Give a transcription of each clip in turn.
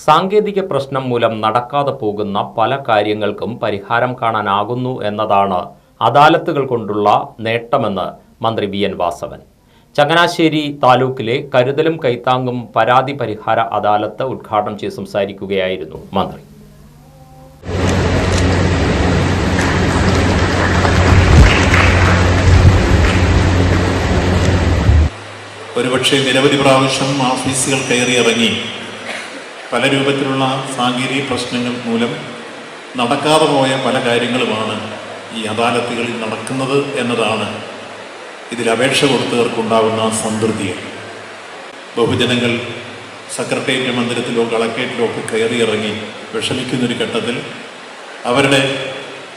സാങ്കേതിക പ്രശ്നം മൂലം നടക്കാതെ പോകുന്ന പല കാര്യങ്ങൾക്കും പരിഹാരം കാണാനാകുന്നു എന്നതാണ് അദാലത്തുകൾ കൊണ്ടുള്ള നേട്ടമെന്ന് മന്ത്രി വി.എൻ. വാസവൻ. ചങ്ങനാശ്ശേരി താലൂക്കിലെ കരുതലും കൈത്താങ്ങും പരാതി പരിഹാര അദാലത്ത് ഉദ്ഘാടനം ചെയ്ത് സംസാരിക്കുകയായിരുന്നു മന്ത്രി. ഒരുപക്ഷെ നിരവധി പ്രാവശ്യം ഓഫീസുകൾ കയറിയിറങ്ങി പല രൂപത്തിലുള്ള സാങ്കേതിക പ്രശ്നങ്ങൾ മൂലം നടക്കാതെ പോയ പല കാര്യങ്ങളുമാണ് ഈ അദാലത്തുകളിൽ നടക്കുന്നത് എന്നതാണ് ഇതിൽ അപേക്ഷ കൊടുത്തവർക്കുണ്ടാകുന്ന സംതൃപ്തികൾ. ബഹുജനങ്ങൾ സെക്രട്ടേറിയറ്റ് മന്ദിരത്തിലോ കളക്ട്രേറ്റിലോ ഒക്കെ കയറിയിറങ്ങി വിഷമിക്കുന്നൊരു ഘട്ടത്തിൽ അവരുടെ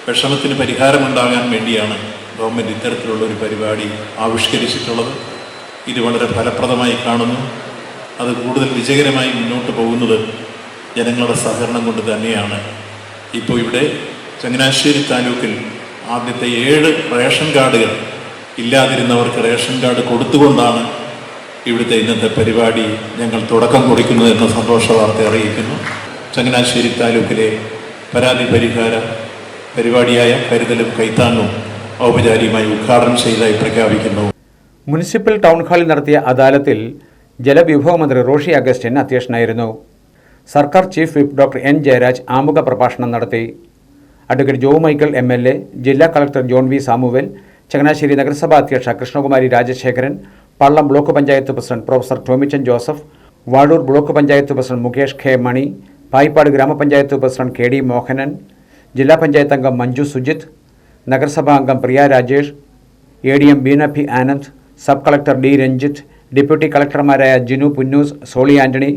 വിഷമത്തിന് പരിഹാരമുണ്ടാകാൻ വേണ്ടിയാണ് ഗവൺമെൻറ് ഇത്തരത്തിലുള്ള ഒരു പരിപാടി ആവിഷ്കരിച്ചിട്ടുള്ളത്. ഇത് വളരെ ഫലപ്രദമായി കാണുന്നു. അത് കൂടുതൽ വിജയകരമായി മുന്നോട്ട് പോകുന്നത് ജനങ്ങളുടെ സഹകരണം കൊണ്ട് തന്നെയാണ്. ഇപ്പോൾ ഇവിടെ ചങ്ങനാശ്ശേരി താലൂക്കിൽ ആദ്യത്തെ 7 റേഷൻ കാർഡുകൾ ഇല്ലാതിരുന്നവർക്ക് റേഷൻ കാർഡ് കൊടുത്തുകൊണ്ടാണ് ഇവിടുത്തെ ഇന്നത്തെ പരിപാടി ഞങ്ങൾ തുടക്കം കുറിക്കുന്നത് എന്ന സന്തോഷ വാർത്ത അറിയിക്കുന്നു. ചങ്ങനാശ്ശേരി താലൂക്കിലെ പരാതി പരിഹാര പരിപാടിയായ കരുതലും കൈത്താങ്ങും ഔപചാരികമായി ഉദ്ഘാടനം ചെയ്തതായി പ്രഖ്യാപിക്കുന്നു. മുനിസിപ്പൽ ടൗൺ ഹാളിൽ നടത്തിയ അദാലത്തിൽ ജലവിഭവ മന്ത്രി റോഷി അഗസ്റ്റിൻ അധ്യക്ഷനായിരുന്നു. സർക്കാർ chief whip doctor N Jayaraj ആമുഖ പ്രഭാഷണം നടത്തി. അഡ്വക്കേറ്റ് ജോ മൈക്കിൾ MLA, ജില്ലാ കളക്ടർ ജോൺ വി സാമുവൽ, ചങ്ങനാശ്ശേരി നഗരസഭാ അധ്യക്ഷ Krishnakumari Rajasekharan, Pallom block panchayat president professor Tomichan Joseph, Vazhoor block panchayat president Mukesh K. Mani, Payippad ഗ്രാമപഞ്ചായത്ത് പ്രസിഡന്റ് KD മോഹനൻ, ജില്ലാ പഞ്ചായത്ത് അംഗം മഞ്ജു സുജിത്ത്, നഗരസഭാ അംഗം Priya Rajesh, ADM Beena P. Anand, sub collector D. Ranjith, deputy കളക്ടർമാരായ ജിനു പുന്നൂസ്, സോളി ആന്റണി,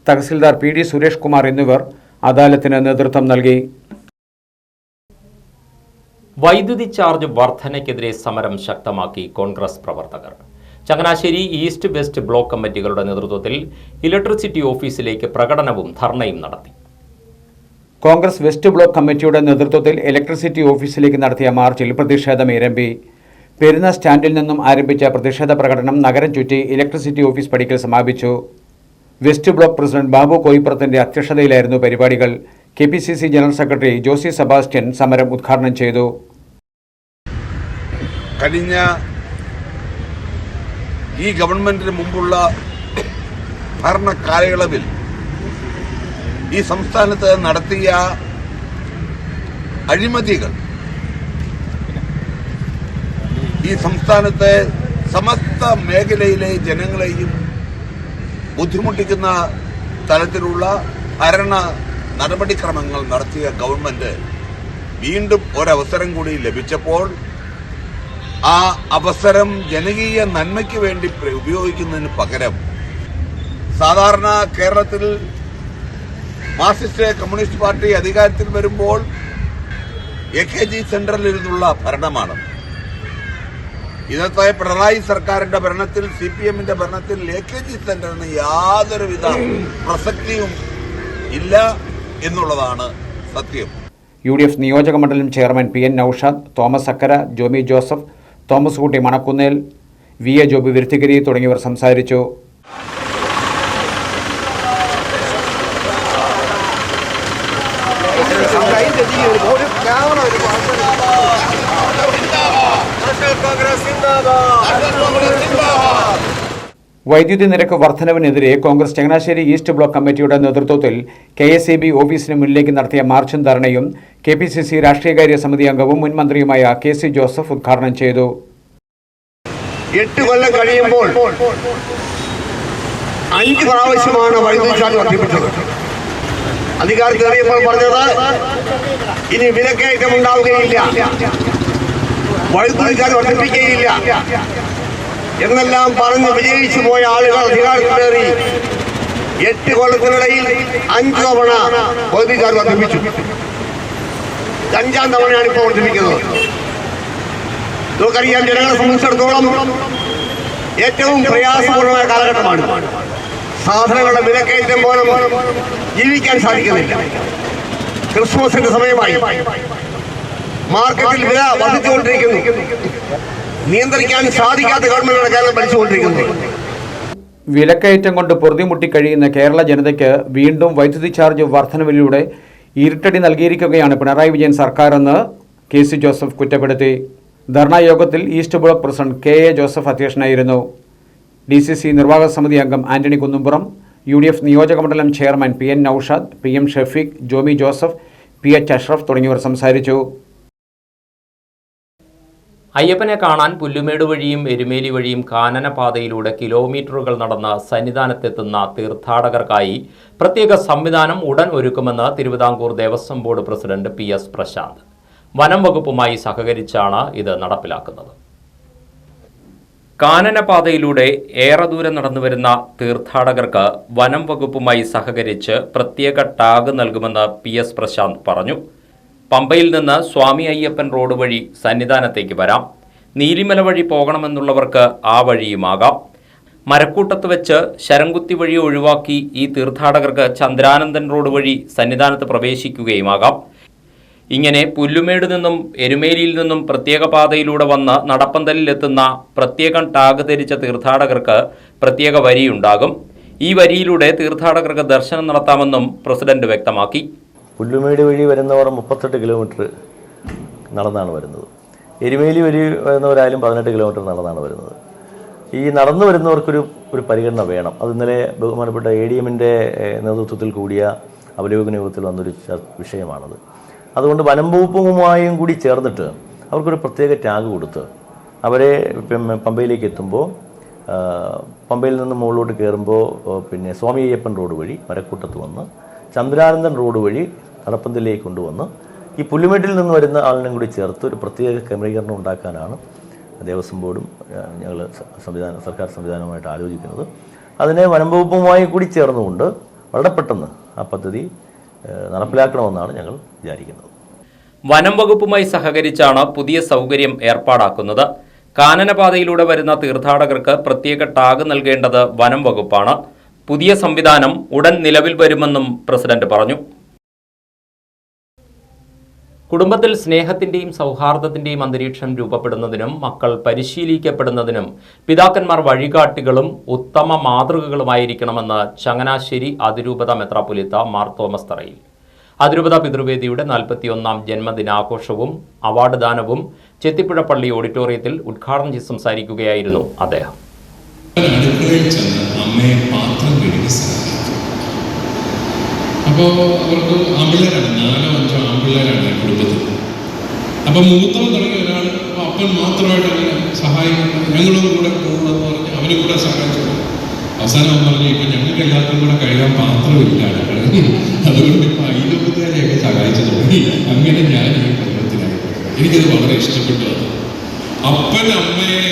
തഹസിൽദാർ PD. സുരേഷ് കുമാർ എന്നിവർ അദാലത്തിന് നേതൃത്വം നൽകി. വൈദ്യുതി ചാർജ് വർധനയ്ക്കെതിരെ സമരം ശക്തമാക്കി കോൺഗ്രസ് പ്രവർത്തകർ. ചങ്ങനാശ്ശേരി ഈസ്റ്റ് വെസ്റ്റ് ബ്ലോക്ക് കമ്മിറ്റികളുടെ നേതൃത്വത്തിൽ ഇലക്ട്രിസിറ്റി ഓഫീസിലേക്ക് പ്രകടനവും ധർണയും നടത്തി. കോൺഗ്രസ് വെസ്റ്റ് ബ്ലോക്ക് കമ്മിറ്റിയുടെ നേതൃത്വത്തിൽ ഇലക്ട്രിസിറ്റി ഓഫീസിലേക്ക് നടത്തിയ മാർച്ചിൽ പ്രതിഷേധം ഇരമ്പി. പെരുന്ന സ്റ്റാൻഡിൽ നിന്നും ആരംഭിച്ച പ്രതിഷേധ പ്രകടനം നഗരം ചുറ്റി ഇലക്ട്രിസിറ്റി ഓഫീസ് പടിക്കൽ സമാപിച്ചു. വെസ്റ്റ് ബ്ലോക്ക് പ്രസിഡന്റ് ബാബു കോയിപ്പുറത്തിന്റെ അധ്യക്ഷതയിലായിരുന്നു പരിപാടികൾ. KPCC general secretary Josy Sebastian സമരം ഉദ്ഘാടനം ചെയ്തു. കഴിഞ്ഞ ഈ ഗവൺമെന്റിന് മുമ്പുള്ള ഭരണ കാലയളവിൽ ഈ സംസ്ഥാനത്ത് നടത്തിയ അഴിമതികൾ ഈ സംസ്ഥാനത്തെ സമസ്ത മേഖലയിലെ ജനങ്ങളെയും ബുദ്ധിമുട്ടിക്കുന്ന തരത്തിലുള്ള ഭരണ നടപടിക്രമങ്ങൾ നടത്തിയ ഗവൺമെന്റ് വീണ്ടും ഒരവസരം കൂടി ലഭിച്ചപ്പോൾ ആ അവസരം ജനകീയ നന്മയ്ക്ക് വേണ്ടി ഉപയോഗിക്കുന്നതിന് പകരം സാധാരണ കേരളത്തിൽ മാർക്സിസ്റ്റ് കമ്മ്യൂണിസ്റ്റ് പാർട്ടി അധികാരത്തിൽ വരുമ്പോൾ AKG സെന്ററിൽ ഇരുന്നുള്ള ഭരണമാണ്. ഇന്നത്തെ പിണറായി സർക്കാരിന്റെ ഭരണത്തിൽ CPMന്റെ ഭരണത്തിൽ AKG സെന്ററിന് യാതൊരുവിധ പ്രസക്തിയും ഇല്ല എന്നുള്ളതാണ് സത്യം. UDF നിയോജക മണ്ഡലം ചെയർമാൻ PN നൌഷാദ്, തോമസ് അക്കര, ജോമി ജോസഫ്, തോമസ് കുട്ടി മണക്കുന്നേൽ, VA ജോബി വിരുത്തിഗിരി തുടങ്ങിയവർ സംസാരിച്ചു. വൈദ്യുതി നിരക്ക് വർധനവിനെതിരെ കോൺഗ്രസ് ചങ്ങനാശ്ശേരി ഈസ്റ്റ് ബ്ലോക്ക് കമ്മിറ്റിയുടെ നേതൃത്വത്തിൽ KSEB ഓഫീസിന് മുന്നിലേക്ക് നടത്തിയ മാർച്ചും ധർണയും KPCC രാഷ്ട്രീയകാര്യ സമിതി അംഗവും മുൻ മന്ത്രിയുമായ KC ജോസഫ് ഉദ്ഘാടനം ചെയ്തു. 8 കൊല്ലം കഴിയുമ്പോൾ 5 പ്രാവശ്യമാണ് വൈദ്യുതി ചാർജ് വർദ്ധിപ്പിച്ചത്. അധികാരത്തിലേറിയപ്പോൾ പറഞ്ഞത് ഇനി വിലക്കയറ്റം ഉണ്ടാവുകയില്ല, വൈദ്യുതി ചാർജ് വർദ്ധിപ്പിക്കുകയില്ല എന്നെല്ലാം പറഞ്ഞ് വിജയിച്ചു പോയ ആളുകൾ അധികാരത്തിലേറി 8 കൊല്ലത്തിനിടയിൽ 5 തവണ വൈദ്യുതി ചാർജ് വർദ്ധിപ്പിച്ചു. 5ാം തവണയാണ് ഇപ്പോൾ വർദ്ധിപ്പിക്കുന്നത്. നമുക്കറിയാം, ജനങ്ങളെ സംബന്ധിച്ചിടത്തോളം ഏറ്റവും പ്രയാസപൂർണമായ കാലഘട്ടമാണ്. സാധനങ്ങളുടെ വിലക്കയറ്റം പോലും ജീവിക്കാൻ സാധിക്കുന്നില്ല. ക്രിസ്മസിന്റെ സമയമായി മാർക്കറ്റിൽ വില വർദ്ധിച്ചുകൊണ്ടിരിക്കുന്നു. നിയന്ത്രിക്കാൻ സാധിക്കാത്ത ഗവൺമെന്റാണ് കേരളം ഭരിച്ചുകൊണ്ടിരിക്കുന്നത്. വിലക്കയറ്റം കൊണ്ട് പൊറുതിമുട്ടിക്കഴിയുന്ന കേരള ജനതയ്ക്ക് വീണ്ടും വൈദ്യുതി ചാർജ് വർധനവിലൂടെ ഇരുട്ടടി നൽകിയിരിക്കുകയാണ് പിണറായി വിജയൻ സർക്കാരെന്ന് KC ജോസഫ് കുറ്റപ്പെടുത്തി. ധർണാ യോഗത്തിൽ east block president KA Joseph അധ്യക്ഷനായിരുന്നു. DCC നിർവാഹക സമിതി അംഗം ആന്റണി കുന്നുംപുറം, UDF നിയോജകമണ്ഡലം chairman PN Noushad, PM Shafeeq, Jomy Joseph, PH Ashraf തുടങ്ങിയവർ സംസാരിച്ചു. അയ്യപ്പനെ കാണാൻ പുല്ലുമേട് വഴിയും എരുമേലി വഴിയും കാനനപാതയിലൂടെ കിലോമീറ്ററുകൾ നടന്ന് സന്നിധാനത്തെത്തുന്ന തീർത്ഥാടകർക്കായി പ്രത്യേക സംവിധാനം ഉടൻ ഒരുക്കുമെന്ന് Travancore Devaswom board president PS Prashanth. വനം വകുപ്പുമായി സഹകരിച്ചാണ് ഇത് നടപ്പിലാക്കുന്നത്. കാനനപാതയിലൂടെ ഏറെ ദൂരം നടന്നുവരുന്ന തീർത്ഥാടകർക്ക് വനം വകുപ്പുമായി സഹകരിച്ച് പ്രത്യേക ടാഗ് നൽകുമെന്ന് PS പ്രശാന്ത് പറഞ്ഞു. പമ്പയിൽ നിന്ന് സ്വാമി അയ്യപ്പൻ റോഡ് വഴി സന്നിധാനത്തേക്ക് വരാം. നീലിമല വഴി പോകണമെന്നുള്ളവർക്ക് ആ വഴിയുമാകാം. മരക്കൂട്ടത്ത് വെച്ച് ശരംകുത്തി വഴി ഒഴിവാക്കി ഈ തീർത്ഥാടകർക്ക് ചന്ദ്രാനന്ദൻ റോഡ് വഴി സന്നിധാനത്ത് പ്രവേശിക്കുകയുമാകാം. ഇങ്ങനെ പുല്ലുമേട് നിന്നും എരുമേലിയിൽ നിന്നും പ്രത്യേക പാതയിലൂടെ വന്ന് നടപ്പന്തലിലെത്തുന്ന പ്രത്യേകം ടാഗ് ധരിച്ച തീർത്ഥാടകർക്ക് പ്രത്യേക വരിയുണ്ടാകും. ഈ വരിയിലൂടെ തീർത്ഥാടകർക്ക് ദർശനം നടത്താമെന്നും പ്രസിഡന്റ് വ്യക്തമാക്കി. പുല്ലുമേട് വഴി വരുന്നവർ 38 കിലോമീറ്റർ നടന്നാണ് വരുന്നത്. എരുമേലി വഴി വരുന്നവരായാലും 18 കിലോമീറ്റർ നടന്നാണ് വരുന്നത്. ഈ നടന്നു വരുന്നവർക്കൊരു പരിഗണന വേണം. അത് ഇന്നലെ ബഹുമാനപ്പെട്ട ADMന്റെ നേതൃത്വത്തിൽ കൂടിയ അവലോകന യോഗത്തിൽ വന്നൊരു വിഷയമാണത്. അതുകൊണ്ട് വനം വകുപ്പുമായും കൂടി ചേർന്നിട്ട് അവർക്കൊരു പ്രത്യേക ടാഗ് കൊടുത്ത് അവരെ പമ്പയിലേക്ക് എത്തുമ്പോൾ പമ്പയിൽ നിന്ന് മുകളിലോട്ട് കയറുമ്പോൾ സ്വാമി അയ്യപ്പൻ റോഡ് വഴി മരക്കൂട്ടത്ത് വന്ന് ചന്ദ്രാനന്ദൻ റോഡ് വഴി നടപ്പന്തലിലേക്ക് കൊണ്ടുവന്ന് ഈ പുല്ലുമേട്ടിൽ നിന്ന് വരുന്ന ആളിനും കൂടി ചേർത്ത് ഒരു പ്രത്യേക ക്രമീകരണം ഉണ്ടാക്കാനാണ് ദേവസ്വം ബോർഡും ഞങ്ങൾ സർക്കാർ സംവിധാനവുമായിട്ട് ആലോചിക്കുന്നത്. അതിനെ വനം വകുപ്പുമായി കൂടി ചേർന്നുകൊണ്ട് വളരെ പെട്ടെന്ന് ആ പദ്ധതി നടപ്പിലാക്കണമെന്നാണ് ഞങ്ങൾ വിചാരിക്കുന്നത്. വനം വകുപ്പുമായി സഹകരിച്ചാണ് പുതിയ സൗകര്യം ഏർപ്പാടാക്കുന്നത്. കാനനപാതയിലൂടെ വരുന്ന തീർത്ഥാടകർക്ക് പ്രത്യേക ടാഗ് നൽകേണ്ടത് വനം വകുപ്പാണ്. പുതിയ സംവിധാനം ഉടൻ നിലവിൽ വരുമെന്നും പ്രസിഡന്റ് പറഞ്ഞു. കുടുംബത്തിൽ സ്നേഹത്തിന്റെയും സൗഹാർദ്ദത്തിന്റെയും അന്തരീക്ഷം രൂപപ്പെടുന്നതിനും മക്കൾ പരിശീലിക്കപ്പെടുന്നതിനും പിതാക്കന്മാർ വഴികാട്ടികളും ഉത്തമ മാതൃകകളുമായിരിക്കണമെന്ന് ചങ്ങനാശ്ശേരി അതിരൂപത മെത്രാപ്പൊലീത്ത മാർ തോമസ് തറയിൽ. അതിരൂപത പിതൃവേദിയുടെ 41ാം ജന്മദിനാഘോഷവും അവാർഡ് ദാനവും ചെത്തിപ്പുഴ പള്ളി ഓഡിറ്റോറിയത്തിൽ ഉദ്ഘാടനം ചെയ്ത് സംസാരിക്കുകയായിരുന്നു അദ്ദേഹം. അടുക്കളയിൽ ചെന്ന് അമ്മയെ പാത്രം കഴുകി സഹായിക്കും. അപ്പോൾ അവർക്ക് ആമ്പിള്ളേരാണ്, 4-5 ആമ്പിള്ളേരാണ് കുടുംബത്തിൽ. അപ്പം മൂത്തവൻ തുടങ്ങിയ ഒരാൾ അപ്പൻ മാത്രമായിട്ട് അങ്ങനെ സഹായിക്കുന്നു, ഞങ്ങളും കൂടെ പോകുമെന്ന് പറഞ്ഞ് അവനും കൂടെ സഹായിച്ചു. അവസാനം പറഞ്ഞു ഇപ്പം ഞങ്ങൾക്ക് എല്ലാവർക്കും കൂടെ കഴിയാൻ പാത്രമില്ല അടുക്കളയിൽ, അതുകൊണ്ട് ഇപ്പം അയൽവക്കക്കാരെയൊക്കെ സഹായിച്ചു തുടങ്ങി. അങ്ങനെ ഞാൻ ഈ പരുവത്തിലായി. എനിക്കത് വളരെ ഇഷ്ടപ്പെട്ടു. അത് അപ്പൻ അമ്മയെ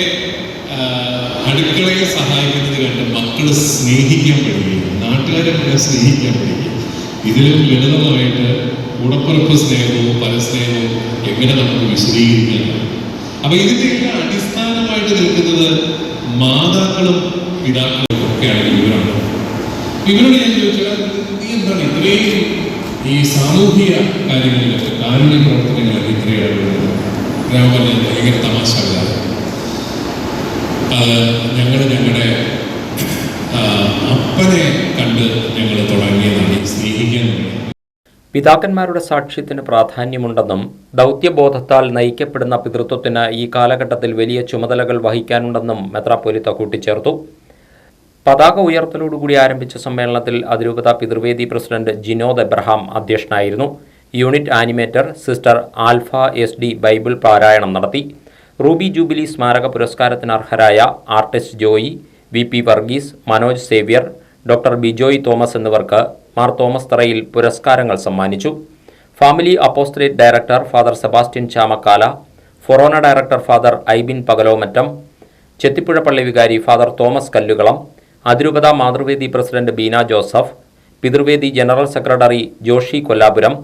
അടുക്കളയെ സഹായിക്കുന്നത് കണ്ട് മക്കൾ സ്നേഹിക്കാൻ പഠിക്കുകയും നാട്ടുകാരെ മുഴുവൻ സ്നേഹിക്കാൻ പഠിക്കുകയും ഇതിലും ലളിതമായിട്ട് ഉടപ്പുറപ്പ് സ്നേഹവും പരസ്നേഹവും എങ്ങനെ നമുക്ക് വിശദീകരിക്കാൻ. അപ്പൊ ഇതിന്റെ അടിസ്ഥാനമായിട്ട് നിൽക്കുന്നത് മാതാക്കളും പിതാക്കളും ഒക്കെയാണ് ഇവരാണ്. ഇവരോട് ഞാൻ ചോദിച്ചാൽ നീ എന്താണ് ഇത്രയും ഈ സാമൂഹിക കാര്യങ്ങളിലൊക്കെ കാരുണ്യ പ്രവർത്തനങ്ങളൊക്കെ ഇത്രയാണ് ഞാൻ പറഞ്ഞത് ഭയങ്കര തമാശകളാണ്. ഞങ്ങളുടെ അപ്പനെ കണ്ട് ഞങ്ങൾ തുടങ്ങിയതാണ് സ്നേഹിക്കാൻ. പിതാക്കന്മാരുടെ സാക്ഷ്യത്തിന് പ്രാധാന്യമുണ്ടെന്നും ദൗത്യബോധത്താൽ നയിക്കപ്പെടുന്ന പിതൃത്വത്തിന് ഈ കാലഘട്ടത്തിൽ വലിയ ചുമതലകൾ വഹിക്കാനുണ്ടെന്നും മെത്രാപ്പൊലീത്ത കൂട്ടിച്ചേർത്തു. പതാക ഉയർത്തലോടുകൂടി ആരംഭിച്ച സമ്മേളനത്തിൽ അതിരൂപത പിതൃവേദി പ്രസിഡന്റ് ജിനോദ് എബ്രഹാം അധ്യക്ഷനായിരുന്നു. Unit animator sister Alpha SD Bible പാരായണം നടത്തി. റൂബി ജൂബിലി സ്മാരക പുരസ്കാരത്തിന് അർഹരായ artist Joy, VP Varghese, Manoj Xavier, doctor Bijoy Thomas എന്നിവർക്ക് മാർ തോമസ് തറയിൽ പുരസ്കാരങ്ങൾ സമ്മാനിച്ചു. Family apostolate director father Sebastian Chamakkala, ഫൊറോന ഡയറക്ടർ ഫാദർ ഐബിൻ പകലോമറ്റം, ചെത്തിപ്പുഴ പള്ളി വികാരി ഫാദർ തോമസ് കല്ലുകളം, അതിരൂപത മാതൃവേദി പ്രസിഡന്റ് ബീന ജോസഫ്, പിതൃവേദി general secretary Joshy Kollapuram,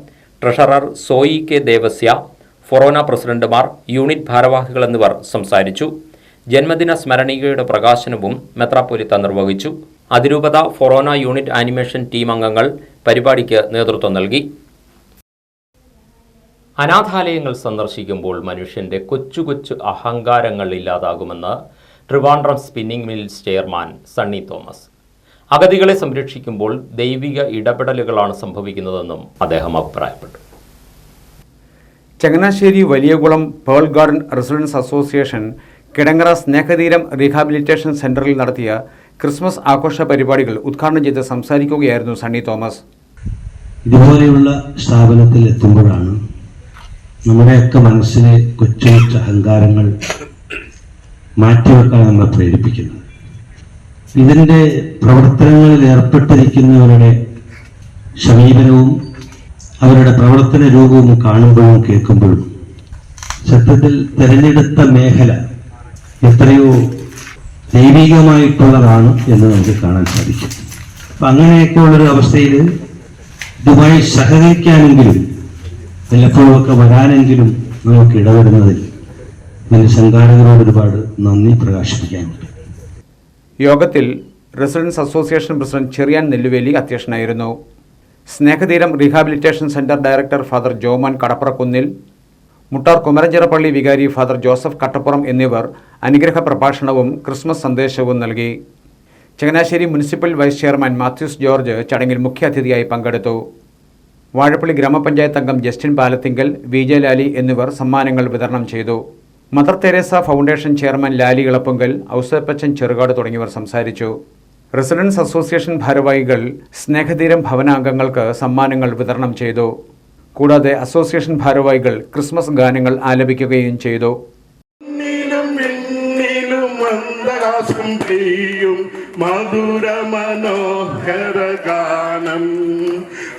treasurer Soyi K Devasya, ഫൊറോന പ്രസിഡന്റുമാർ, യൂണിറ്റ് ഭാരവാഹികൾ എന്നിവർ സംസാരിച്ചു. ജന്മദിന സ്മരണീയയുടെ പ്രകാശനവും മെത്രാപ്പൊലീത്ത നിർവഹിച്ചു. അതിരൂപത ഫൊറോന യൂണിറ്റ് ആനിമേഷൻ ടീം അംഗങ്ങൾ പരിപാടിക്ക് നേതൃത്വം നൽകി. അനാഥാലയങ്ങൾ സന്ദർശിക്കുമ്പോൾ മനുഷ്യന്റെ കൊച്ചു കൊച്ചു അഹങ്കാരങ്ങൾ ഇല്ലാതാകുമെന്ന് Trivandrum spinning mills chairman Sunny Thomas. അഗതികളെ സംരക്ഷിക്കുമ്പോൾ ദൈവിക ഇടപെടലുകളാണ് സംഭവിക്കുന്നതെന്നും അദ്ദേഹം അഭിപ്രായപ്പെട്ടു. Changanassery Valiyakulam pearl garden residence association Kidangara Snehatheeram rehabilitation സെന്ററിൽ നടത്തിയ ക്രിസ്മസ് ആഘോഷ പരിപാടികൾ ഉദ്ഘാടനം ചെയ്ത് സംസാരിക്കുകയായിരുന്നു സണ്ണി തോമസ്. ഇതുപോലെയുള്ള സ്ഥാപനത്തിൽ എത്തുമ്പോഴാണ് നമ്മുടെയൊക്കെ മനസ്സിലെ കൊച്ചു അഹങ്കാരങ്ങൾ മാറ്റിവെക്കാൻ നമ്മൾ പ്രേരിപ്പിക്കുന്നത്. ഇതിൻ്റെ പ്രവർത്തനങ്ങളിൽ ഏർപ്പെട്ടിരിക്കുന്നവരുടെ സമീപനവും അവരുടെ പ്രവർത്തന രൂപവും കാണുമ്പോഴും കേൾക്കുമ്പോഴും സത്യത്തിൽ തിരഞ്ഞെടുത്ത മേഖല എത്രയോ ദൈവികമായിട്ടുള്ളതാണ് എന്ന് നമുക്ക് കാണാൻ സാധിക്കും. അപ്പം അങ്ങനെയൊക്കെയുള്ളൊരു അവസ്ഥയിൽ ഇതുമായി സഹകരിക്കാനെങ്കിലും വല്ലപ്പോഴൊക്കെ വരാനെങ്കിലും നമുക്ക് ഇടപെടുന്നതിൽ ഇതിൻ്റെ സംഘാടകരോട് ഒരുപാട് നന്ദി പ്രകാശിപ്പിക്കാനുണ്ട്. യോഗത്തിൽ residence association president Cherian Nelluveli അധ്യക്ഷനായിരുന്നു. Snehatheeram rehabilitation centre director father Jomon Kadappurakunnil, Muttar Kumaranchirappally വികാരി ഫാദർ ജോസഫ് കട്ടപ്പുറം എന്നിവർ അനുഗ്രഹ പ്രഭാഷണവും ക്രിസ്മസ് സന്ദേശവും നൽകി. Changanassery municipal vice chairman Mathews George ചടങ്ങിൽ മുഖ്യാതിഥിയായി പങ്കെടുത്തു. വാഴപ്പള്ളി ഗ്രാമപഞ്ചായത്ത് അംഗം ജസ്റ്റിൻ പാലത്തിങ്കൽ, വി ജെ ലാലി എന്നിവർ സമ്മാനങ്ങൾ വിതരണം ചെയ്തു. Mother Teresa Foundation chairman Lali Elappunkal, Ouseppachan Cherukad തുടങ്ങിയവർ സംസാരിച്ചു. റെസിഡൻസ് അസോസിയേഷൻ ഭാരവാഹികൾ സ്നേഹതീരം ഭവനാംഗങ്ങൾക്ക് സമ്മാനങ്ങൾ വിതരണം ചെയ്തു. കൂടാതെ അസോസിയേഷൻ ഭാരവാഹികൾ ക്രിസ്മസ് ഗാനങ്ങൾ ആലപിക്കുകയും ചെയ്തു. മധുര മനോഹര ഗാനം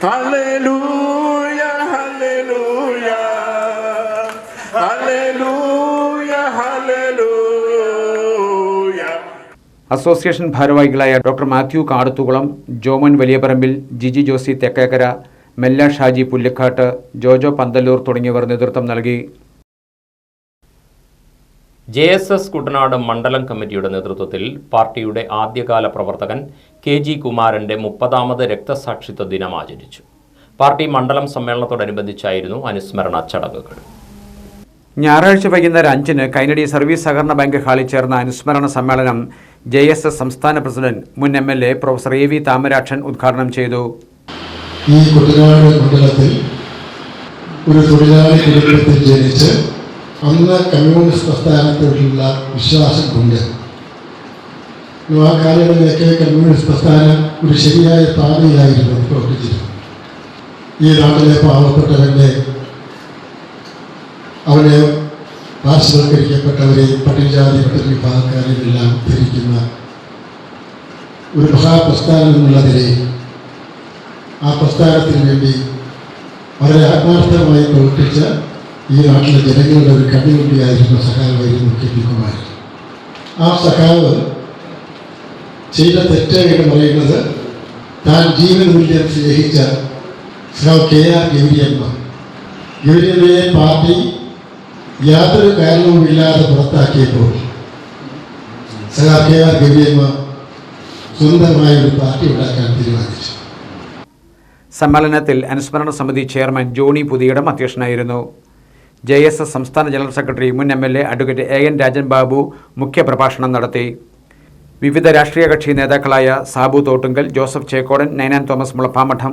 hallelujah hallelujah hallelujah hallelujah. Association ഭാരവാഹികളായ ഡോക്ടർ മാത്യു കാടത്തുകുളം, ജോമോൻ വലിയപറമ്പിൽ, ജിജി ജോസി തെക്കേക്കര, മെല്ല ഷാജി പുല്ലിക്കാട്ട്, ജോജോ പന്തല്ലൂർ തുടങ്ങിയവർ നേതൃത്വം നൽകി. JSS കുട്ടനാട് മണ്ഡലം കമ്മിറ്റിയുടെ നേതൃത്വത്തിൽ പാർട്ടിയുടെ ആദ്യകാല പ്രവർത്തകൻ KG കുമാരന്റെ 30ാമത് രക്തസാക്ഷിത്വ ദിനം ആചരിച്ചു. പാർട്ടി മണ്ഡലം സമ്മേളനത്തോടനുബന്ധിച്ചായിരുന്നു അനുസ്മരണ ചടങ്ങുകൾ. ഞായറാഴ്ച വൈകുന്നേരം 5-ന് കൈനടി സർവീസ് സഹകരണ ബാങ്ക് ഹാളിൽ ചേർന്ന അനുസ്മരണ സമ്മേളനം JSS സംസ്ഥാന പ്രസിഡന്റ് മുൻ MLA പ്രൊഫസർ AV താമരാക്ഷൻ ഉദ്ഘാടനം ചെയ്തു. ഈ കുട്ടനാട് മണ്ഡലത്തിൽ ഒരു തൊഴിലാളി കുടുംബത്തിൽ ജനിച്ച് അന്ന് കമ്മ്യൂണിസ്റ്റ് പ്രസ്ഥാനത്തോടുള്ള വിശ്വാസം കൊണ്ട് ആ കാലങ്ങളിലേക്ക് കമ്മ്യൂണിസ്റ്റ് പ്രസ്ഥാനം ഒരു ശരിയായ പാതയിലായിരുന്നു പ്രവർത്തിച്ചിരുന്നത്. ഈ നാട്ടിലെ പാവപ്പെട്ടവൻ്റെ അവരെ പാർശ്വവൽക്കരിക്കപ്പെട്ടവരെയും പട്ടികജാതി പട്ടിക വിഭാഗക്കാരെയും എല്ലാം ധരിക്കുന്ന ഒരു മഹാപ്രസ്ഥാനം എന്നുള്ളതിനെ ആ പ്രസ്ഥാനത്തിന് വേണ്ടി വളരെ ആത്മാർത്ഥമായി പ്രവർത്തിച്ച ഈ നാട്ടിലെ ജനങ്ങളുടെ ഒരു കണ്ണുകുട്ടിയായിരുന്ന സഖാവായിരുന്നു KG കുമാരൻ. ആ സഖാവ് ചെയ്ത തെറ്റ് എന്ന് പറയുന്നത് താൻ ജീവനമൂല്യം സ്നേഹിച്ച സഖാവ് KR ഗൗരിയമ്മ, ഗൗരിയമ്മയെ പാർട്ടി യാതൊരു കാരണവുമില്ലാതെ പുറത്താക്കിയപ്പോൾ സഖാവ് KR ഗൗരിയമ്മ സ്വന്തമായ ഒരു പാർട്ടി ഉണ്ടാക്കാൻ തീരുമാനിച്ചു. സമ്മേളനത്തിൽ അനുസ്മരണ സമിതി ചെയർമാൻ ജോണി പുതിയിടം അധ്യക്ഷനായിരുന്നു. JSS സംസ്ഥാന ജനറൽ സെക്രട്ടറി മുൻ MLA advocate AN Rajan Babu മുഖ്യപ്രഭാഷണം നടത്തി. വിവിധ രാഷ്ട്രീയ കക്ഷി നേതാക്കളായ സാബു തോട്ടുങ്കൽ, ജോസഫ് ചേക്കോടൻ, നൈനാൻ തോമസ് മുളപ്പാമഠം,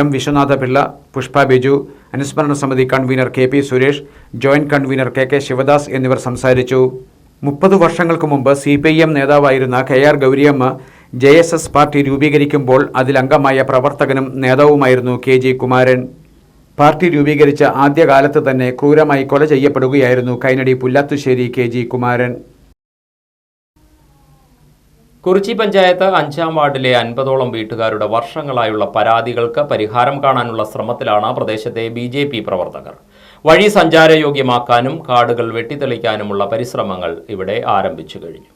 M വിശ്വനാഥ പിള്ള, പുഷ്പ ബിജു, അനുസ്മരണ സമിതി convener KP Suresh, joint convener KK Sivadas എന്നിവർ സംസാരിച്ചു. 30 വർഷങ്ങൾക്ക് മുമ്പ് CPIM നേതാവായിരുന്ന KR ഗൗരിയമ്മ JSS പാർട്ടി രൂപീകരിക്കുമ്പോൾ അതിലംഗമായ പ്രവർത്തകനും നേതാവുമായിരുന്നു KG കുമാരൻ. പാർട്ടി രൂപീകരിച്ച ആദ്യകാലത്ത് തന്നെ ക്രൂരമായി കൊല ചെയ്യപ്പെടുകയായിരുന്നു കൈനടി പുല്ലാത്തുശ്ശേരി KG കുമാരൻ. കുറിച്ചി പഞ്ചായത്ത് 5ാം വാർഡിലെ 50ഓളം വീട്ടുകാരുടെ വർഷങ്ങളായുള്ള പരാതികൾക്ക് പരിഹാരം കാണാനുള്ള ശ്രമത്തിലാണ് പ്രദേശത്തെ BJP പ്രവർത്തകർ. വഴി സഞ്ചാരയോഗ്യമാക്കാനും കാടുകൾ വെട്ടിത്തെളിക്കാനുമുള്ള പരിശ്രമങ്ങൾ ഇവിടെ ആരംഭിച്ചു കഴിഞ്ഞു.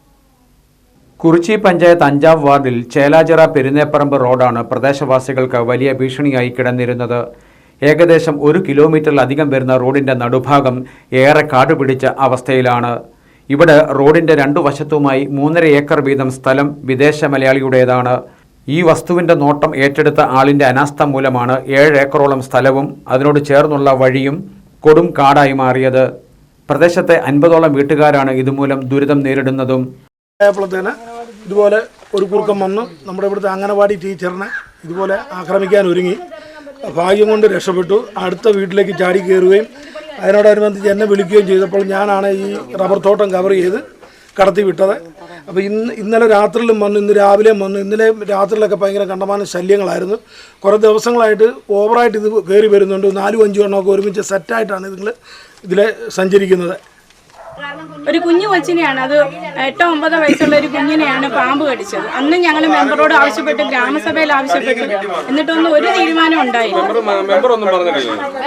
കുറിച്ചി പഞ്ചായത്ത് 5ാം വാർഡിൽ ചേലാചിറ പെരുന്നേപ്പറമ്പ് റോഡാണ് പ്രദേശവാസികൾക്ക് വലിയ ഭീഷണിയായി കിടന്നിരുന്നത്. ഏകദേശം 1 കിലോമീറ്ററിലധികം വരുന്ന റോഡിൻ്റെ നടുഭാഗം ഏറെ കാടുപിടിച്ച അവസ്ഥയിലാണ്. ഇവിടെ റോഡിൻ്റെ 2 വശത്തുമായി 3.5 ഏക്കർ വീതം സ്ഥലം വിദേശ മലയാളിയുടേതാണ്. ഈ വസ്തുവിൻ്റെ നോട്ടം ഏറ്റെടുത്ത ആളിൻ്റെ അനാസ്ഥ മൂലമാണ് 7 ഏക്കറോളം സ്ഥലവും അതിനോട് ചേർന്നുള്ള വഴിയും കൊടും കാടായി മാറിയത്. പ്രദേശത്തെ 50ഓളം വീട്ടുകാരാണ് ഇതുമൂലം ദുരിതം നേരിടുന്നതും. ആയപ്പോഴത്തേന് ഇതുപോലെ ഒരു കുറുക്കം വന്ന് നമ്മുടെ ഇവിടുത്തെ അംഗനവാടി ടീച്ചറിനെ ഇതുപോലെ ആക്രമിക്കാൻ ഒരുങ്ങി. ഭാഗ്യം കൊണ്ട് രക്ഷപ്പെട്ടു. അടുത്ത വീട്ടിലേക്ക് ചാടി കയറുകയും അതിനോടനുബന്ധിച്ച് എന്നെ വിളിക്കുകയും ചെയ്തപ്പോൾ ഞാനാണ് ഈ റബ്ബർ തോട്ടം കവർ ചെയ്ത് കടത്തി വിട്ടത്. അപ്പോൾ ഇന്നലെ രാത്രിയിലും വന്നു, ഇന്ന് രാവിലെയും വന്നു. ഇന്നലെ രാത്രിയിലൊക്കെ ഭയങ്കര കണ്ടമാനം ശല്യങ്ങളായിരുന്നു. കുറേ ദിവസങ്ങളായിട്ട് ഓവറായിട്ട് ഇത് കയറി വരുന്നുണ്ട്. 4-5 എണ്ണമൊക്കെ ഒരുമിച്ച് സെറ്റായിട്ടാണ് ഇതിലെ സഞ്ചരിക്കുന്നത്. ഒരു കുഞ്ഞു കൊച്ചിനെയാണ്, അത് 8-9 വയസ്സുള്ള ഒരു കുഞ്ഞിനെയാണ് പാമ്പ് കടിച്ചത്. അന്ന് ഞങ്ങൾ മെമ്പറോട് ആവശ്യപ്പെട്ടു, ഗ്രാമസഭയിൽ ആവശ്യപ്പെട്ടു, എന്നിട്ടൊന്നും ഒരു തീരുമാനം ഉണ്ടായില്ല.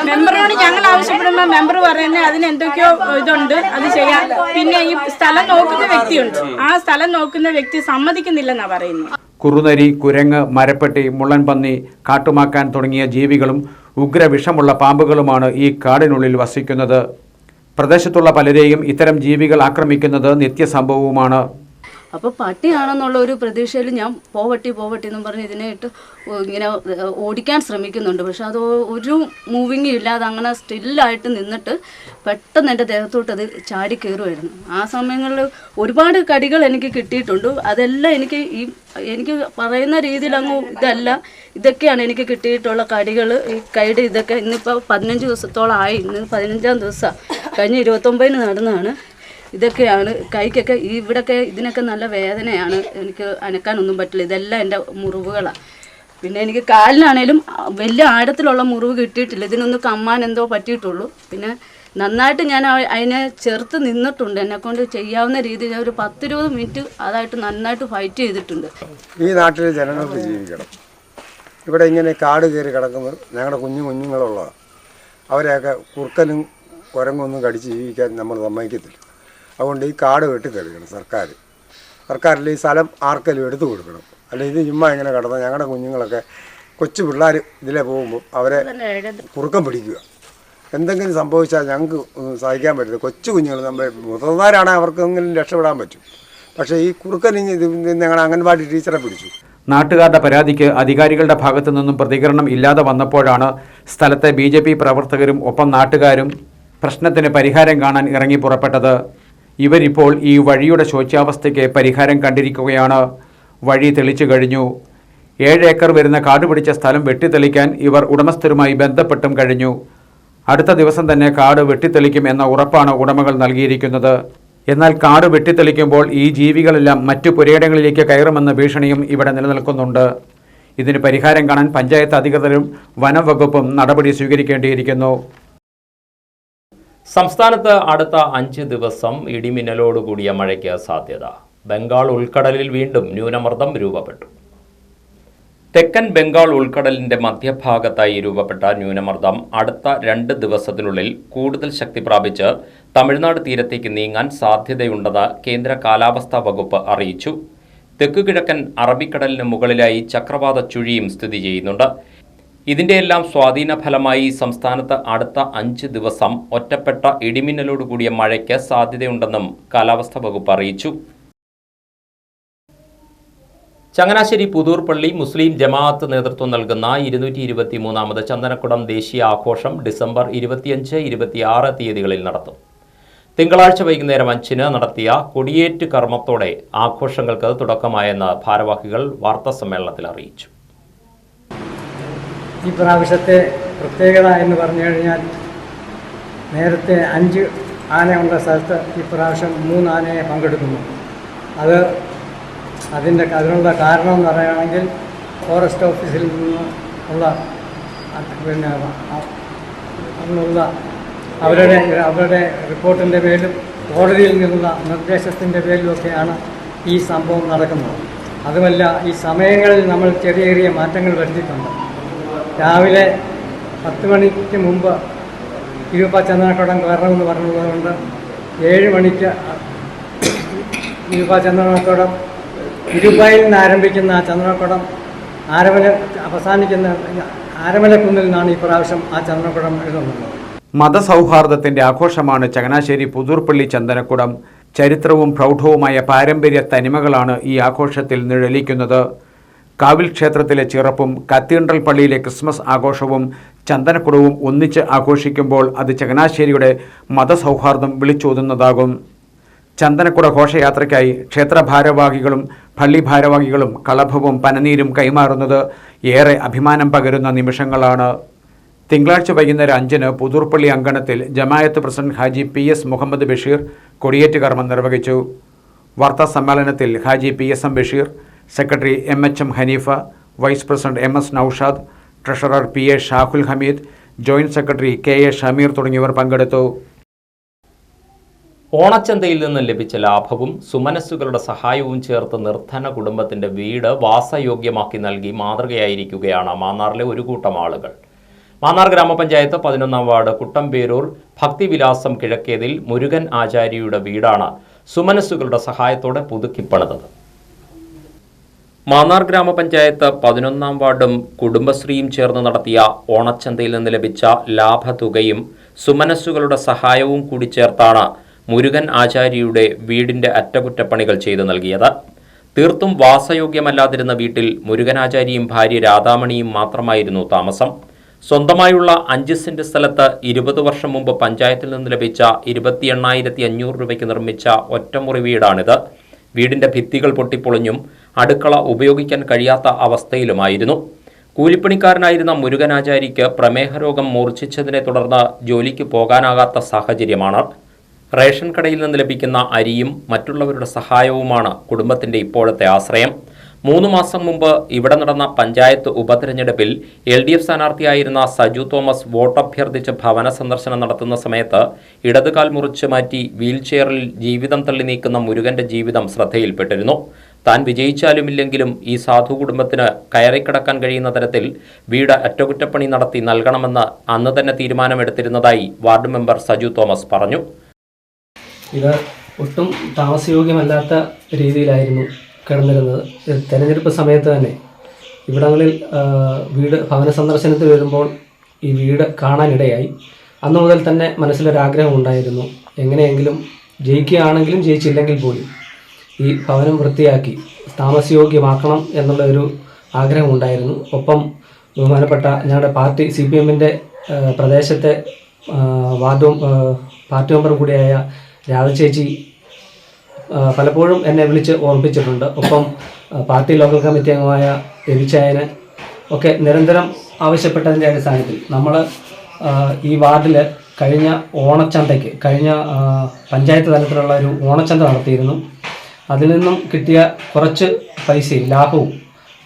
മെമ്പറോട് ഞങ്ങൾ ആവശ്യപ്പെടുമ്പോൾ മെമ്പർ പറയുന്നത് അതിന് എന്തൊക്കെയോ ഇതുണ്ട്, അത് ചെയ്യാൻ. പിന്നെ ഈ സ്ഥലം നോക്കുന്ന വ്യക്തിയുണ്ട്, ആ സ്ഥലം നോക്കുന്ന വ്യക്തി സമ്മതിക്കുന്നില്ലെന്നാണ് പറയുന്നത്. കുറുനരി, കുരങ്ങ്, മരപ്പെട്ടി, മുള്ളൻപന്നി, കാട്ടുമാക്കാൻ തുടങ്ങിയ ജീവികളും ഉഗ്രവിഷമുള്ള പാമ്പുകളുമാണ് ഈ കാടിനുള്ളിൽ വസിക്കുന്നത്. പ്രദേശത്തുള്ള പലരെയും ഇത്തരം ജീവികൾ ആക്രമിക്കുന്നത് നിത്യസംഭവവുമാണ്. അപ്പോൾ പട്ടിയാണെന്നുള്ള ഒരു പ്രതീക്ഷയിൽ ഞാൻ പോവട്ടി എന്നും പറഞ്ഞ് ഇതിനെ ഇട്ട് ഇങ്ങനെ ഓടിക്കാൻ ശ്രമിക്കുന്നുണ്ട്. പക്ഷെ അത് ഒരു മൂവിങ്ങും ഇല്ലാതെ അങ്ങനെ സ്റ്റില്ലായിട്ട് നിന്നിട്ട് പെട്ടെന്ന് എൻ്റെ ദേഹത്തോട്ട് അത് ചാടി കയറുമായിരുന്നു. ആ സമയങ്ങളിൽ ഒരുപാട് കടികൾ എനിക്ക് കിട്ടിയിട്ടുണ്ട്. അതെല്ലാം എനിക്ക് പറയുന്ന രീതിയിൽ അങ്ങ് ഇതല്ല, ഇതൊക്കെയാണ് എനിക്ക് കിട്ടിയിട്ടുള്ള കടികൾ. ഈ കൈയുടെ ഇതൊക്കെ ഇന്നിപ്പോൾ 15 ദിവസത്തോളം ആയി. ഇന്ന് 15-ാം ദിവസമാണ്, കഴിഞ്ഞ 29-ന് നടന്നതാണ്. ഇതൊക്കെയാണ് കൈക്കൊക്കെ ഇവിടെയൊക്കെ ഇതിനൊക്കെ നല്ല വേദനയാണ്. എനിക്ക് അനക്കാനൊന്നും പറ്റില്ല. ഇതെല്ലാം എൻ്റെ മുറിവുകളാണ്. പിന്നെ എനിക്ക് കാലിനാണേലും വലിയ ആഴത്തിലുള്ള മുറിവ് കിട്ടിയിട്ടില്ല. ഇതിനൊന്ന് കമ്മാൻ എന്തോ പറ്റിയിട്ടുള്ളൂ. പിന്നെ നന്നായിട്ട് ഞാൻ അതിനെ ചെറുത്ത് നിന്നിട്ടുണ്ട്. എന്നെക്കൊണ്ട് ചെയ്യാവുന്ന രീതിയിൽ ഞാൻ ഒരു 10-20 മിനിറ്റ് അതായിട്ട് നന്നായിട്ട് ഫൈറ്റ് ചെയ്തിട്ടുണ്ട്. ഈ നാട്ടിലെ ജനങ്ങൾക്ക് ജീവിക്കണം. ഇവിടെ ഇങ്ങനെ കാട് കയറി കിടക്കുന്നത് ഞങ്ങളുടെ കുഞ്ഞുങ്ങളുള്ളതാണ്. അവരെയൊക്കെ കുറുക്കനും കുരങ്ങൊന്നും കടിച്ച് ജീവിക്കാൻ നമ്മൾ സമ്മതിക്കത്തില്ല. അതുകൊണ്ട് ഈ കാട് വെട്ടിത്തെളിക്കണം സർക്കാരിൽ ഈ സ്ഥലം ആർക്കെങ്കിലും എടുത്തു കൊടുക്കണം. അല്ലെങ്കിൽ ഇത് ചുമ്മാ ഇങ്ങനെ കിടന്നാൽ ഞങ്ങളുടെ കുഞ്ഞുങ്ങളൊക്കെ കൊച്ചു പിള്ളേർ ഇതിലെ പോകുമ്പോൾ അവരെ കുറുക്കം പിടിക്കുക. എന്തെങ്കിലും സംഭവിച്ചാൽ ഞങ്ങൾക്ക് സഹിക്കാൻ പറ്റില്ല. കൊച്ചു കുഞ്ഞുങ്ങൾ നമ്മൾ മുതിർന്നവരാണെങ്കിൽ അവർക്കെങ്കിലും രക്ഷപ്പെടാൻ പറ്റും. പക്ഷേ ഈ കുറുക്കൻ ഞങ്ങളുടെ അംഗൻവാടി ടീച്ചറെ പിടിച്ചു. നാട്ടുകാരുടെ പരാതിക്ക് അധികാരികളുടെ ഭാഗത്തു നിന്നും പ്രതികരണം ഇല്ലാതെ വന്നപ്പോഴാണ് സ്ഥലത്തെ BJP പ്രവർത്തകരും ഒപ്പം നാട്ടുകാരും പ്രശ്നത്തിന് പരിഹാരം കാണാൻ ഇറങ്ങി പുറപ്പെട്ടത്. ഇവരിപ്പോൾ ഈ വഴിയുടെ ശോച്യാവസ്ഥയ്ക്ക് പരിഹാരം കണ്ടിരിക്കുകയാണ്. വഴി തെളിച്ചു കഴിഞ്ഞു. 7 ഏക്കർ വരുന്ന കാടുപിടിച്ച സ്ഥലം വെട്ടിത്തെളിക്കാൻ ഇവർ ഉടമസ്ഥരുമായി ബന്ധപ്പെട്ടും കഴിഞ്ഞു. അടുത്ത ദിവസം തന്നെ കാട് വെട്ടിത്തെളിക്കും എന്ന ഉറപ്പാണ് ഉടമകൾ നൽകിയിരിക്കുന്നത്. എന്നാൽ കാട് വെട്ടിത്തെളിക്കുമ്പോൾ ഈ ജീവികളെല്ലാം മറ്റു പുരയിടങ്ങളിലേക്ക് കയറുമെന്ന ഭീഷണിയും ഇവിടെ നിലനിൽക്കുന്നുണ്ട്. ഇതിന് പരിഹാരം കാണാൻ പഞ്ചായത്ത് അധികൃതരും വനംവകുപ്പും നടപടി സ്വീകരിക്കേണ്ടിയിരിക്കുന്നു. സംസ്ഥാനത്ത് അടുത്ത 5 ദിവസം ഇടിമിന്നലോടുകൂടിയ മഴയ്ക്ക് സാധ്യത. ബംഗാൾ ഉൾക്കടലിൽ വീണ്ടും ന്യൂനമർദ്ദം രൂപപ്പെട്ടു. തെക്കൻ ബംഗാൾ ഉൾക്കടലിന്റെ മധ്യഭാഗത്തായി രൂപപ്പെട്ട ന്യൂനമർദ്ദം അടുത്ത 2 ദിവസത്തിനുള്ളിൽ കൂടുതൽ ശക്തി പ്രാപിച്ച് തമിഴ്നാട് തീരത്തേക്ക് നീങ്ങാൻ സാധ്യതയുണ്ടെന്ന് കേന്ദ്ര കാലാവസ്ഥാ വകുപ്പ് അറിയിച്ചു. തെക്കുകിഴക്കൻ അറബിക്കടലിന് മുകളിലായി ചക്രവാത ചുഴിയും സ്ഥിതി ചെയ്യുന്നുണ്ട്. ഇതിൻ്റെയെല്ലാം സ്വാധീന ഫലമായി സംസ്ഥാനത്ത് അടുത്ത 5 ദിവസം ഒറ്റപ്പെട്ട ഇടിമിന്നലോടുകൂടിയ മഴയ്ക്ക് സാധ്യതയുണ്ടെന്നും കാലാവസ്ഥാ വകുപ്പ് അറിയിച്ചു. ചങ്ങനാശ്ശേരി പുതൂർപ്പള്ളി മുസ്ലിം ജമാഅത്ത് നേതൃത്വം നൽകുന്ന 223ാമത് ചന്ദനക്കുടം ദേശീയ ആഘോഷം ഡിസംബർ 25, 26 തീയതികളിൽ നടത്തും. തിങ്കളാഴ്ച വൈകുന്നേരം 5-ന് നടത്തിയ കൊടിയേറ്റ് കർമ്മത്തോടെ ആഘോഷങ്ങൾക്ക് തുടക്കമായെന്ന് ഭാരവാഹികൾ വാർത്താസമ്മേളനത്തിൽ അറിയിച്ചു. ഈ പ്രാവശ്യത്തെ പ്രത്യേകത എന്ന് പറഞ്ഞു കഴിഞ്ഞാൽ നേരത്തെ 5 ആനയുള്ള സ്ഥലത്ത് ഈ പ്രാവശ്യം 3 ആനയെ പങ്കെടുക്കുന്നു. അതിനുള്ള കാരണം എന്ന് പറയുകയാണെങ്കിൽ ഫോറസ്റ്റ് ഓഫീസിൽ നിന്ന് ഉള്ള അവരുടെ റിപ്പോർട്ടിൻ്റെ പേരിലും കോടതിയിൽ നിന്നുള്ള നിർദ്ദേശത്തിൻ്റെ പേരിലുമൊക്കെയാണ് ഈ സംഭവം നടക്കുന്നത്. അതുമല്ല, ഈ സമയങ്ങളിൽ നമ്മൾ ചെറിയ മാറ്റങ്ങൾ വരുത്തിയിട്ടുണ്ട്. രാവിലെ 10 മണിക്ക് മുമ്പ് ഇരുപ്പ ചന്ദനക്കുടം കയറണമെന്ന് പറഞ്ഞതുകൊണ്ട് 7 മണിക്ക് ഇരുപ്പ ചന്ദനക്കുടം ഇരുപ്പയിൽ നിന്ന് ആരംഭിക്കുന്ന ചന്ദനക്കുടം അവസാനിക്കുന്ന ആരമലക്കുന്നിൽ നിന്നാണ് ഈ പ്രാവശ്യം ആ ചന്ദനക്കുടം എഴുതുന്നത്. മതസൗഹാർദ്ദത്തിന്റെ ആഘോഷമാണ് ചങ്ങനാശ്ശേരി പുതൂർപ്പള്ളി ചന്ദനക്കുടം. ചരിത്രവും പ്രൗഢവുമായ പാരമ്പര്യ തനിമകളാണ് ഈ ആഘോഷത്തിൽ നിഴലിക്കുന്നത്. കാവിൽ ക്ഷേത്രത്തിലെ ചിറപ്പും കത്തീഡ്രൽ പള്ളിയിലെ ക്രിസ്മസ് ആഘോഷവും ചന്ദനക്കുടവും ഒന്നിച്ച് ആഘോഷിക്കുമ്പോൾ അത് ചങ്ങനാശ്ശേരിയുടെ മതസൗഹാർദ്ദം വിളിച്ചോതുന്നതാകും. ചന്ദനക്കുട ഘോഷയാത്രയ്ക്കായി ക്ഷേത്ര ഭാരവാഹികളും പള്ളി ഭാരവാഹികളും കളഭവും പനനീരും കൈമാറുന്നത് ഏറെ അഭിമാനം പകരുന്ന നിമിഷങ്ങളാണ്. തിങ്കളാഴ്ച വൈകുന്നേരം 5-ന് പുതൂർപ്പള്ളി അങ്കണത്തിൽ ജമായത്ത് പ്രസിഡന്റ് ഹാജി PS മുഹമ്മദ് ബഷീർ കൊടിയേറ്റ് കർമ്മം നിർവഹിച്ചു. വാർത്താ സമ്മേളനത്തിൽ Haji PSM Basheer, secretary MHM Haneefa, vice president MS Noushad, treasurer PA Shahul Hameed, joint secretary KA Shameer തുടങ്ങിയവർ പങ്കെടുത്തു. ഓണച്ചന്തയിൽ നിന്ന് ലഭിച്ച ലാഭവും സുമനസ്സുകളുടെ സഹായവും ചേർത്ത് നിർധന കുടുംബത്തിന്റെ വീട് വാസയോഗ്യമാക്കി നൽകി മാതൃകയായിരിക്കുകയാണ് മാന്നാറിലെ ഒരു കൂട്ടം ആളുകൾ. മാന്നാർ ഗ്രാമപഞ്ചായത്ത് 11-ാം വാർഡ് കുട്ടമ്പേരൂർ ഭക്തിവിലാസം കിഴക്കേതിൽ മുരുകൻ ആചാര്യയുടെ വീടാണ് സുമനസ്സുകളുടെ സഹായത്തോടെ പുതുക്കിപ്പണിതത്. മാന്നാർ ഗ്രാമപഞ്ചായത്ത് 11-ാം വാർഡും കുടുംബശ്രീയും ചേർന്ന് നടത്തിയ ഓണച്ചന്തയിൽ നിന്ന് ലഭിച്ച ലാഭത്തുകയും സുമനസ്സുകളുടെ സഹായവും കൂടി ചേർത്താണ് മുരുകൻ ആചാര്യയുടെ വീടിന്റെ അറ്റകുറ്റപ്പണികൾ ചെയ്തു നൽകിയത്. തീർത്തും വാസയോഗ്യമല്ലാതിരുന്ന വീട്ടിൽ മുരുകനാചാര്യയും ഭാര്യ രാധാമണിയും മാത്രമായിരുന്നു താമസം. സ്വന്തമായുള്ള 5 സെന്റ് സ്ഥലത്ത് 20 വർഷം മുമ്പ് പഞ്ചായത്തിൽ നിന്ന് ലഭിച്ച 28,500 രൂപയ്ക്ക് നിർമ്മിച്ച ഒറ്റമുറി വീടാണിത്. വീടിന്റെ ഭിത്തികൾ പൊട്ടിപ്പൊളിഞ്ഞും അടുക്കള ഉപയോഗിക്കാൻ കഴിയാത്ത അവസ്ഥയിലുമായിരുന്നു. കൂലിപ്പണിക്കാരനായിരുന്ന മുരുകനാചാര്യയ്ക്ക് പ്രമേഹ രോഗം മൂർച്ഛിച്ചതിനെ തുടർന്ന് ജോലിക്ക് പോകാനാകാത്ത സാഹചര്യമാണ്. റേഷൻ കടയിൽ നിന്ന് ലഭിക്കുന്ന അരിയും മറ്റുള്ളവരുടെ സഹായവുമാണ് കുടുംബത്തിന്റെ ഇപ്പോഴത്തെ ആശ്രയം. 3 മാസം മുമ്പ് ഇവിടെ നടന്ന പഞ്ചായത്ത് ഉപതെരഞ്ഞെടുപ്പിൽ LDF സ്ഥാനാർത്ഥിയായിരുന്ന സജു തോമസ് വോട്ടഭ്യർത്ഥിച്ച് ഭവന സന്ദർശനം നടത്തുന്ന സമയത്ത് ഇടതുകാൽ മുറിച്ച് മാറ്റി വീൽചെയറിൽ ജീവിതം തള്ളി നീക്കുന്ന മുരുകന്റെ ജീവിതം ശ്രദ്ധയിൽപ്പെട്ടിരുന്നു. താൻ വിജയിച്ചാലുമില്ലെങ്കിലും ഈ സാധു കുടുംബത്തിന് കയറിക്കിടക്കാൻ കഴിയുന്ന തരത്തിൽ വീട് അറ്റകുറ്റപ്പണി നടത്തി നൽകണമെന്ന് അന്ന് തന്നെ തീരുമാനമെടുത്തിരുന്നതായി വാർഡ് മെമ്പർ സജു തോമസ് പറഞ്ഞു. ഇത് ഒട്ടും താമസയോഗ്യമല്ലാത്ത രീതിയിലായിരുന്നു കിടന്നിരുന്നത്. തെരഞ്ഞെടുപ്പ് സമയത്ത് തന്നെ ഇവിടങ്ങളിൽ ഭവന സന്ദർശനത്തിൽ വരുമ്പോൾ ഈ വീട് കാണാനിടയായി. അന്നു മുതൽ തന്നെ മനസ്സിലൊരാഗ്രഹം ഉണ്ടായിരുന്നു, എങ്ങനെയെങ്കിലും ജയിക്കുകയാണെങ്കിലും ജയിച്ചില്ലെങ്കിൽ പോലും ഈ ഭവനം വൃത്തിയാക്കി താമസയോഗ്യമാക്കണം എന്നുള്ള ഒരു ആഗ്രഹം ഉണ്ടായിരുന്നു. ഒപ്പം ബഹുമാനപ്പെട്ട ഞങ്ങളുടെ പാർട്ടി CPM-ന്റെ പ്രദേശത്തെ വാർഡും പാർട്ടി മെമ്പർ കൂടിയായ രാധചേച്ചി പലപ്പോഴും എന്നെ വിളിച്ച് ഓർമ്മിപ്പിച്ചിട്ടുണ്ട്. ഒപ്പം പാർട്ടി ലോക്കൽ കമ്മിറ്റി അംഗമായ രവിചായന് ഒക്കെ നിരന്തരം ആവശ്യപ്പെട്ടതിൻ്റെ അടിസ്ഥാനത്തിൽ നമ്മൾ ഈ വാർഡിൽ കഴിഞ്ഞ ഓണച്ചന്തയ്ക്ക് പഞ്ചായത്ത് തലത്തിലുള്ള ഒരു ഓണച്ചന്ത നടത്തിയിരുന്നു. അതിൽ നിന്നും കിട്ടിയ കുറച്ച് പൈസയും ലാഭവും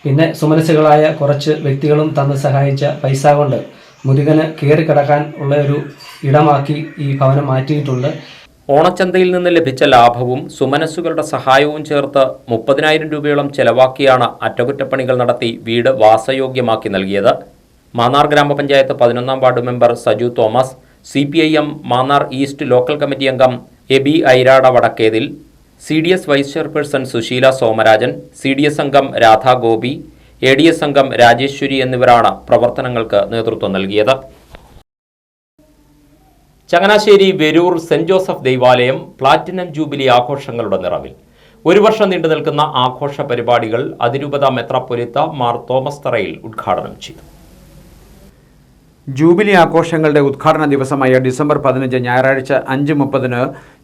പിന്നെ സുമനസ്സുകളായ കുറച്ച് വ്യക്തികളും തന്ന് സഹായിച്ച പൈസ കൊണ്ട് മുരുകന് കയറി കിടക്കാൻ ഉള്ള ഒരു ഇടമാക്കി ഈ ഭവനം മാറ്റിയിട്ടുണ്ട്. ഓണച്ചന്തയിൽ നിന്ന് ലഭിച്ച ലാഭവും സുമനസ്സുകളുടെ സഹായവും ചേർത്ത് 30,000 രൂപയോളം ചെലവാക്കിയാണ് അറ്റകുറ്റപ്പണികൾ നടത്തി വീട് വാസയോഗ്യമാക്കി നൽകിയത്. മാന്നാർ ഗ്രാമപഞ്ചായത്ത് 11-ാം ward member Saju Thomas, CPIM Mannar east local committee അംഗം Aby Airada Vadakkethil, CDS vice chairperson Susheela Somarajan, CDS അംഗം രാധാ ഗോപി, ADS അംഗം രാജേശ്വരി എന്നിവരാണ് പ്രവർത്തനങ്ങൾക്ക് നേതൃത്വം നൽകിയത്. ചങ്ങനാശ്ശേരി വെരൂർ സെന്റ് ജോസഫ് ദേവാലയം പ്ലാറ്റിനം ജൂബിലി ആഘോഷങ്ങളുടെ നിറവിൽ. 1 വർഷം നീണ്ടു നിൽക്കുന്ന ആഘോഷ പരിപാടികൾ അതിരൂപത മെത്രാപ്പൊലീത്ത മാർ തോമസ് തറയിൽ ഉദ്ഘാടനം ചെയ്തു. ജൂബിലി ആഘോഷങ്ങളുടെ ഉദ്ഘാടന ദിവസമായ ഡിസംബർ 15 ഞായറാഴ്ച 5:30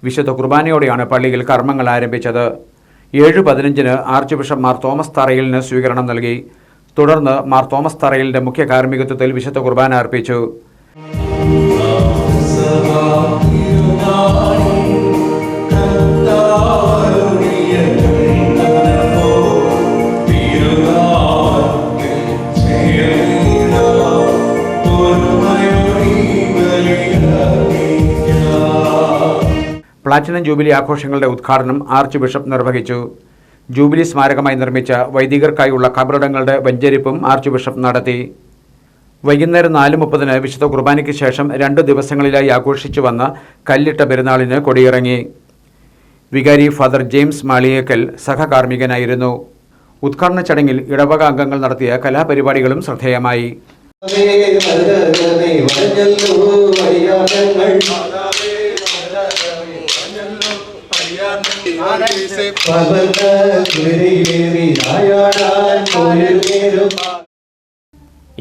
വിശുദ്ധ കുർബാനയോടെയാണ് പള്ളിയിൽ കർമ്മങ്ങൾ ആരംഭിച്ചത്. 7:15 ആർച്ച് ബിഷപ്പ് മാർ തോമസ് തറയിലിന് സ്വീകരണം നൽകി. തുടർന്ന് മാർ തോമസ് തറയിലിന്റെ മുഖ്യ കാർമ്മികത്വത്തിൽ വിശുദ്ധ കുർബാന അർപ്പിച്ചു. പ്ലാറ്റിനം ജൂബിലി ആഘോഷങ്ങളുടെ ഉദ്ഘാടനം ആർച്ച് ബിഷപ്പ് നിർവഹിച്ചു. ജൂബിലി സ്മാരകമായി നിർമ്മിച്ച വൈദികർക്കായുള്ള ഖബറിടങ്ങളുടെ വെഞ്ചരിപ്പും ആർച്ച് ബിഷപ്പ് നടത്തി. വൈകുന്നേരം 4:30 വിശുദ്ധ കുർബാനയ്ക്ക് ശേഷം 2 ദിവസങ്ങളിലായി ആഘോഷിച്ചു വന്ന കല്ലിട്ട പെരുന്നാളിന് കൊടിയിറങ്ങി. വികാരി ഫാദർ ജെയിംസ് മാളിയേക്കൽ സഹകാർമ്മികനായിരുന്നു. ഉദ്ഘാടന ചടങ്ങിൽ ഇടവക അംഗങ്ങൾ നടത്തിയ കലാപരിപാടികളും ശ്രദ്ധേയമായി.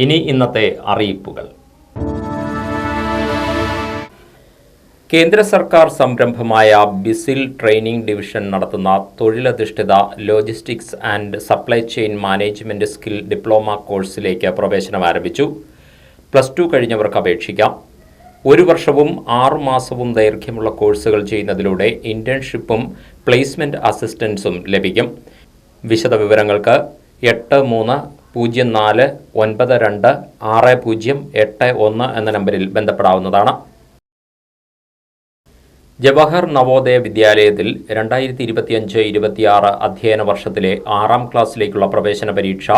ഇനി ഇന്നത്തെ അറിയിപ്പുകൾ. കേന്ദ്ര സർക്കാർ സംരംഭമായ ബിസിൽ ട്രെയിനിംഗ് ഡിവിഷൻ നടത്തുന്ന തൊഴിലധിഷ്ഠിത logistics and supply chain management skill diploma കോഴ്സിലേക്ക് പ്രവേശനം ആരംഭിച്ചു. +2 കഴിഞ്ഞവർക്ക് അപേക്ഷിക്കാം. 1 വർഷവും 6 മാസവും ദൈർഘ്യമുള്ള കോഴ്സുകൾ ചെയ്യുന്നതിലൂടെ ഇന്റേൺഷിപ്പും പ്ലേസ്മെന്റ് അസിസ്റ്റൻസും ലഭിക്കും. വിശദവിവരങ്ങൾക്ക് 8394926081 എന്ന നമ്പറിൽ ബന്ധപ്പെടാവുന്നതാണ്. ജവഹർ നവോദയ വിദ്യാലയത്തിൽ 2025-26 അധ്യയന വർഷത്തിലെ 6ാം ക്ലാസ്സിലേക്കുള്ള പ്രവേശന പരീക്ഷ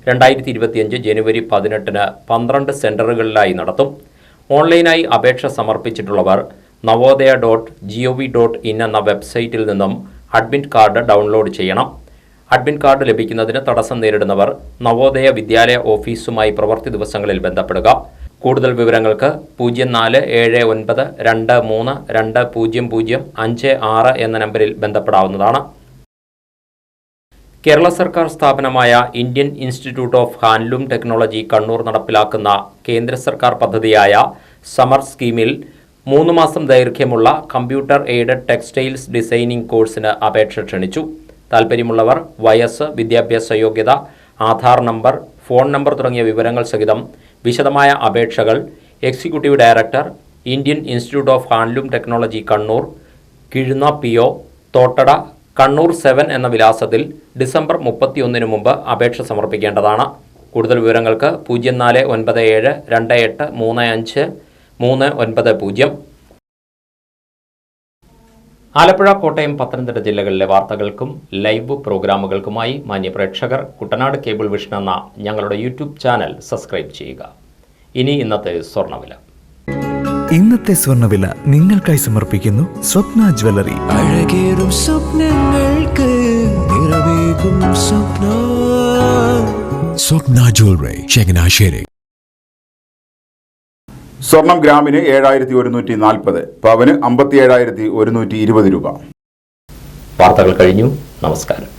2025 ജനുവരി 18-ന് 12 സെന്ററുകളിലായി നടത്തും. ഓൺലൈനായി അപേക്ഷ സമർപ്പിച്ചിട്ടുള്ളവർ navodaya.gov.in എന്ന വെബ്സൈറ്റിൽ നിന്നും അഡ്മിറ്റ് കാർഡ് ഡൗൺലോഡ് ചെയ്യണം. അഡ്മിറ്റ് കാർഡ് ലഭിക്കുന്നതിന് തടസ്സം നേരിടുന്നവർ നവോദയ വിദ്യാലയ ഓഫീസുമായി പ്രവൃത്തി ദിവസങ്ങളിൽ ബന്ധപ്പെടുക. കൂടുതൽ വിവരങ്ങൾക്ക് 0479232056 എന്ന നമ്പറിൽ ബന്ധപ്പെടാവുന്നതാണ്. കേരള സർക്കാർ സ്ഥാപനമായ Indian institute of handloom technology Kannur നടപ്പിലാക്കുന്ന കേന്ദ്ര സർക്കാർ പദ്ധതിയായ സമർ സ്കീമിൽ 3 മാസം ദൈർഘ്യമുള്ള കമ്പ്യൂട്ടർ എയ്ഡഡ് ടെക്സ്റ്റൈൽസ് ഡിസൈനിംഗ് കോഴ്സിന് അപേക്ഷ ക്ഷണിച്ചു. താൽപ്പര്യമുള്ളവർ വയസ്സ്, വിദ്യാഭ്യാസ യോഗ്യത, ആധാർ നമ്പർ, ഫോൺ നമ്പർ തുടങ്ങിയ വിവരങ്ങൾ സഹിതം വിശദമായ അപേക്ഷകൾ executive director, Indian institute of handloom technology Kannur, Kizhunna PO, Thottada, Kannur 7 എന്ന വിലാസത്തിൽ ഡിസംബർ 31 മുമ്പ് അപേക്ഷ സമർപ്പിക്കേണ്ടതാണ്. കൂടുതൽ വിവരങ്ങൾക്ക് 0497283539. ആലപ്പുഴ, കോട്ടയം, പത്തനംതിട്ട ജില്ലകളിലെ വാർത്തകൾക്കും ലൈവ് പ്രോഗ്രാമുകൾക്കുമായി മാന്യപ്രേക്ഷകർ കുട്ടനാട് കേബിൾ വിഷൻ എന്ന ഞങ്ങളുടെ യൂട്യൂബ് ചാനൽ സബ്സ്ക്രൈബ് ചെയ്യുക. ഇനി ഇന്നത്തെ സ്വർണ്ണവില. ഇന്നത്തെ സ്വർണ്ണവില നിങ്ങൾക്കായി സമർപ്പിക്കുന്നു സ്വപ്ന ജ്വല്ലറി. അഴകേറും സ്വപ്നങ്ങൾക്ക് നിറവേകും സ്വപ്ന ജ്വല്ലറി, ചങ്ങനാശ്ശേരി. സ്വർണം ഗ്രാമിന് 7140, പവന് 57,120 രൂപ. വാർത്തകൾ കഴിഞ്ഞു. നമസ്കാരം.